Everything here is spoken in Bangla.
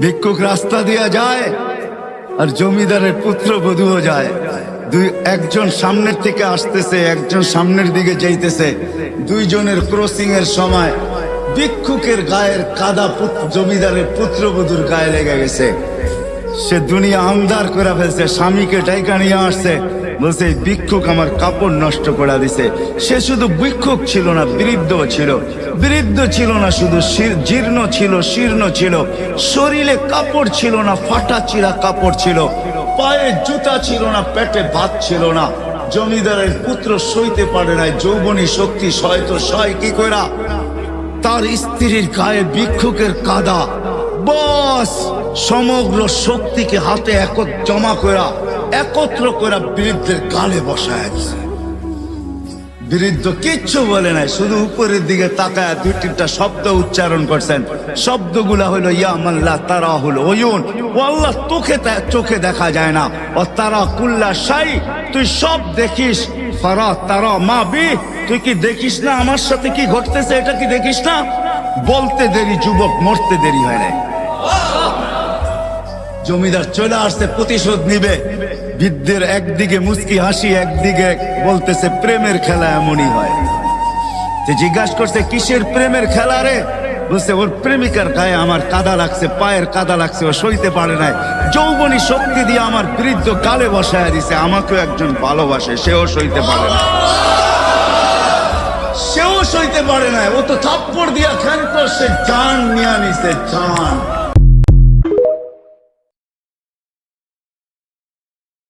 ভিক্ষুক রাস্তা দিয়া যায় আর জমিদারের পুত্রবধূও যায়। একজন সামনের থেকে আসতেছে, একজন সামনের দিকে যাইতেছে। দুইজনের ক্রসিং এর সময় ভিক্ষুকের গায়ের কাদা জমিদারের পুত্রবধূর গায়ে লেগে গেছে। সে দুনিয়া আন্ধার করে ফেলছে, স্বামীকে ডাইকা নিয়ে আসছে, বলছে ভিক্ষুক আমার কাপড় নষ্ট করে দিছে। সে শুধু ভিক্ষুক ছিল না, বৃদ্ধ ছিল। বৃদ্ধ ছিল না শুধু, জীর্ণ ছিল, শীর্ণ ছিল, শরীরে কাপড় ছিল না, ফাটা চিরা কাপড় ছিল, পায়ে জুতা ছিল না, পেটে ভাত ছিল না। জমিদারের পুত্র সইতে পারে নাই, যৌবনী শক্তি সয় তো সয় কি কইরা? তার স্ত্রীর গায়ে ভিক্ষুকের কাদা, বস সমগ্র শক্তিকে হাতে জমা করা, একত্র করা বৃদ্ধের গালে বসায় দিছে। বৃদ্ধ কিচ্ছু বলে নাই, শুধু উপরের দিকে তাকায় দুই তিনটা শব্দ উচ্চারণ করছেন। শব্দগুলা হলো ইয়া মাল্লা তারা হলো ওয়ুন, ও আল্লাহ চোখে দেখা যায় না, ও তারা কুল্লা শাই, তুই সব দেখিস। ফারা তারা মা বি, তুই কি দেখিস না আমার সাথে কি ঘটতেছে? এটা কি দেখিস না? বলতে দেরি যুবক, মরতে দেরি হয় না। জমিদার চলে আসছে, প্রতিশোধ নিবে। বৃদ্ধের একদিকে মুস্কি হাসি, একদিকে বলতেছে প্রেমের খেলা এমনই হয়। জিজ্ঞাসা করছে কিসের প্রেমের খেলা রে? বলছে ওর প্রেমিকার গায়ে আমার কাদা লাগছে, পায়ের কাদা লাগছে, ও সইতে পারে নাই। যৌবনী শক্তি দিয়ে আমার বৃদ্ধ গালে বসায় দিছে। আমাকেও একজন ভালোবাসে, সেও সইতে পারে না, সেও সইতে পারে না। ও তো থাপ্পড় দিয়া খেলতো, সে জান নিয়ে নিছে, জান।